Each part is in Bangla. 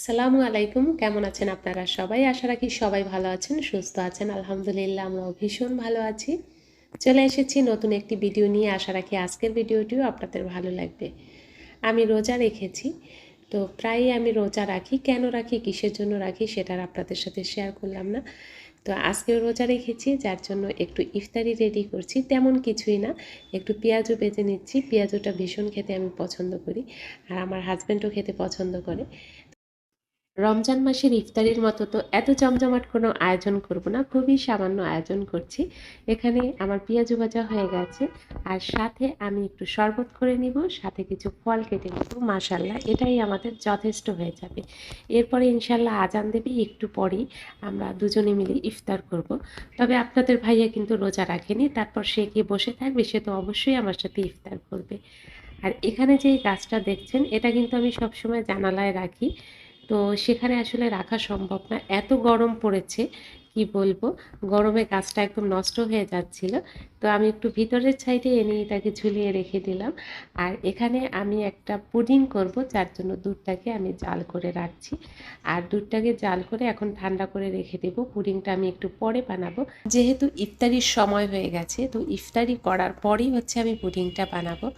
আসসালামু আলাইকুম। কেমন আছেন আপনারা সবাই? আশা রাখি সবাই ভালো আছেন, সুস্থ আছেন। আলহামদুলিল্লাহ আমরাও ভীষণ ভালো আছি। চলে এসেছি নতুন একটি ভিডিও নিয়ে। আশা রাখি আজকের ভিডিওটিও আপনাদের ভালো লাগবে। আমি রোজা রেখেছি, তো প্রায়ই আমি রোজা রাখি। কেন রাখি, কিসের জন্য রাখি সেটা আর আপনাদের সাথে শেয়ার করলাম না। তো আজকেও রোজা রেখেছি, যার জন্য একটু ইফতারি রেডি করছি। তেমন কিছুই না, একটু পেঁয়াজও বেজে নিচ্ছি। পেঁয়াজটা ভীষণ খেতে আমি পছন্দ করি, আর আমার হাজব্যান্ডও খেতে পছন্দ করে। রমজান মাসের ইফতারির মতো তো এত জমজমাট কোনো আয়োজন করব না, খুবই সামান্য আয়োজন করছি। এখানে আমার পেঁয়াজু ভাজা হয়ে গেছে, আর সাথে আমি একটু শরবত করে নিব, সাথে কিছু ফল কেটে নেব। মাশাল্লাহ, এটাই আমাদের যথেষ্ট হয়ে যাবে। এরপরে ইনশাল্লাহ আজান দেবে একটু পরেই, আমরা দুজনে মিলে ইফতার করব। তবে আপনাদের ভাইয়া কিন্তু রোজা রাখেনি, তারপর সে কি বসে থাকবে? সে তো অবশ্যই আমার সাথে ইফতার করবে। আর এখানে যে গাছটা দেখছেন, এটা কিন্তু আমি সবসময় জানালায় রাখি। তো সেখানে আসলে রাখা সম্ভব না, এত গরম পড়েছে কি বলবো। গরমে গাছটা একদম নষ্ট হয়ে যাচ্ছিল। তো আমি একটু ভিতরের সাইডে এনে এটাকে ঝুলিয়ে রেখে দিলাম। আর এখানে আমি একটা পুডিং করব, যার জন্য দুধটাকে আমি জাল করে রাখছি। আর দুধটাকে জাল করে এখন ঠান্ডা করে রেখে দেব। পুডিংটা আমি একটু পরে বানাবো, যেহেতু ইফতারির সময় হয়ে গেছে। তো ইফতারি করার পরেই হচ্ছে আমি পুডিংটা বানাবো।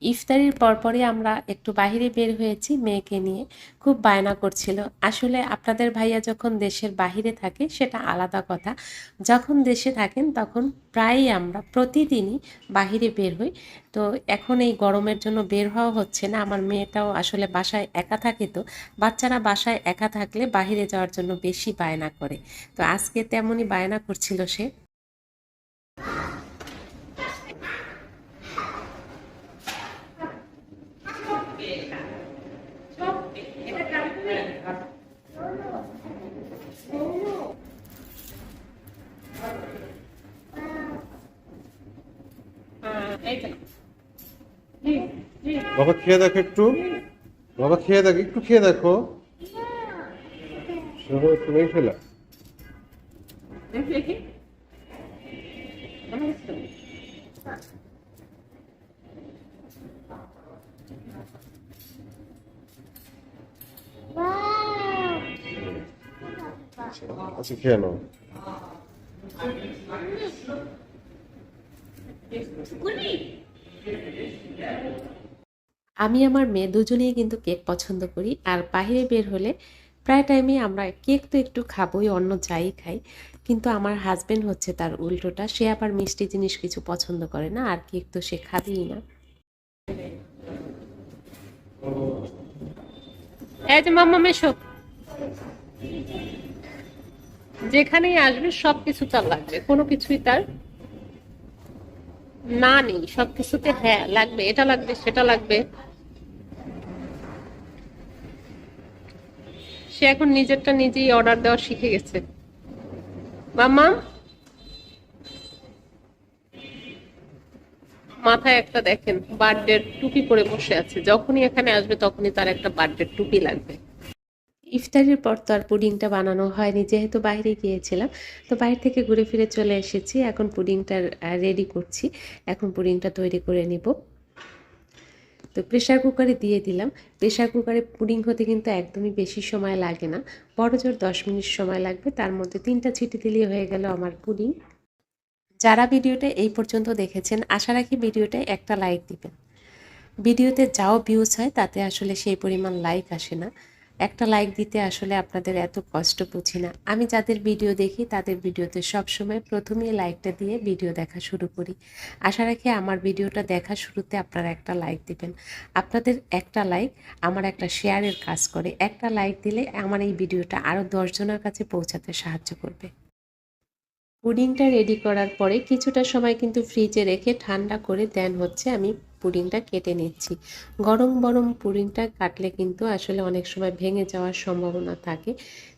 ইফতারির পরপরই আমরা একটু বাইরে বের হয়েছি মেয়েকে নিয়ে। খুব বায়না করছিল। আসলে আপনাদের ভাইয়া যখন দেশের বাহিরে থাকে সেটা আলাদা কথা, যখন দেশে থাকেন তখন প্রায়ই আমরা প্রতিদিনই বাহিরে বের হই। তো এখন এই গরমের জন্য বের হওয়া হচ্ছে না। আমার মেয়েটাও আসলে বাসায় একা থাকে, তো বাচ্চারা বাসায় একা থাকলে বাহিরে যাওয়ার জন্য বেশি বায়না করে। তো আজকে তেমনই বায়না করছিল সে। বাবা খেয়ে দেখো একটু। বাবা খেয়ে দেখো, একটু খেয়ে দেখো। সেরকম একটু নেই ফেলা। আচ্ছা খেয়ে নাও। আমি আমার মেয়ে দুজনেই কিন্তু কেক পছন্দ করি, আর বাইরে বের হলে প্রায় টাইমে আমরা কেক তো একটু খাবোই, অন্য যাই খাই। কিন্তু আমার হাজবেন্ড হচ্ছে তার উল্টোটা, সে আবার মিষ্টি জিনিস কিছু পছন্দ করে না, আর কেক তো সে খাবেই না। এই যে মাম্মা মেশো, যেখানেই আসবে সবকিছু তার লাগবে, কোনো কিছুই তার না নেই। সবকিছুতে হ্যাঁ লাগবে, এটা লাগবে সেটা লাগবে। সে এখন নিজেরটা নিজেই অর্ডার দেওয়া শিখে গেছে। মাম্মা, মাথায় একটা দেখেন বার্থডে টুপি পরে বসে আছে, যখনই এখানে আসবে তখনই তার একটা বার্থডে টুপি লাগবে। ইফতারের পর তো আর পুডিংটা বানানো হয়নি, যেহেতু বাইরে গিয়েছিলাম। তো বাইরে থেকে ঘুরে ফিরে চলে এসেছি, এখন পুডিংটা রেডি করছি। এখন পুডিংটা তৈরি করে নিব। তো প্রেশার কুকারে দিয়ে দিলাম। প্রেশার কুকারে পুডিং হতে কিন্তু একদমই বেশি সময় লাগে না, বড় জোর 10 মিনিট সময় লাগবে। তার মধ্যে 3টা সিটি দিলেই হয়ে গেল আমার পুডিং। যারা ভিডিওটা এই পর্যন্ত দেখেছেন, আশা রাখি ভিডিওটা একটা লাইক দিবেন। ভিডিওতে যাও ভিউজ হয়, তাতে আসলে সেই পরিমাণ লাইক আসে না। একটা লাইক দিতে আসলে আপনাদের এত কষ্ট বুঝি না। আমি যাদের ভিডিও দেখি তাদের ভিডিওতে সবসময় প্রথমেই লাইকটা দিয়ে ভিডিও দেখা শুরু করি। আশা রাখি আমার ভিডিওটা দেখা শুরুতে আপনারা একটা লাইক দিবেন। আপনাদের একটা লাইক আমার একটা শেয়ারের কাজ করে। একটা লাইক দিলে আমার এই ভিডিওটা আরও 10 জনের কাছে পৌঁছাতে সাহায্য করবে। পুডিংটা রেডি করার পরে কিছুটা সময় কিন্তু ফ্রিজে রেখে ঠান্ডা করে দেন হচ্ছে আমি পুডিংটা কেটে নিচ্ছি। গরম গরম পুডিংটা কাটলে কিন্তু আসলে অনেক সময় ভেঙে যাওয়ার সম্ভাবনা থাকে।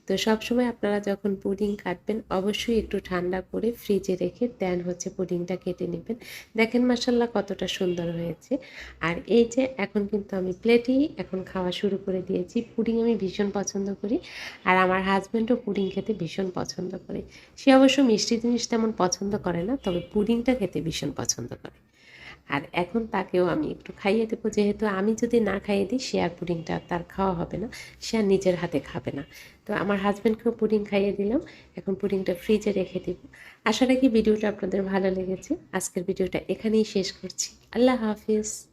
তো সব সময় আপনারা যখন পুডিং কাটবেন অবশ্যই একটু ঠান্ডা করে ফ্রিজে রেখে দেন হচ্ছে পুডিংটা কেটে নেবেন। দেখেন মাশাল্লাহ কতটা সুন্দর হয়েছে। আর এই যে এখন কিন্তু আমি প্লেটেই এখন খাওয়া শুরু করে দিয়েছি। পুডিং আমি ভীষণ পছন্দ করি, আর আমার হাজব্যান্ডও পুডিং খেতে ভীষণ পছন্দ করে। সে অবশ্য মিষ্টি জিনিস তেমন পছন্দ করে না, তবে পুডিংটা খেতে ভীষণ পছন্দ করে। আর এখন তাকেও আমি একটু খাইয়ে দেবো, যেহেতু আমি যদি না খাইয়ে দিই সে আর পুডিংটা তার খাওয়া হবে না, সে আর নিজের হাতে খাবে না। তো আমার হাজব্যান্ডকেও পুডিং খাইয়ে দিলাম, এখন পুডিংটা ফ্রিজে রেখে দিব। আশা রাখি ভিডিওটা আপনাদের ভালো লেগেছে। আজকের ভিডিওটা এখানেই শেষ করছি। আল্লাহ হাফিজ।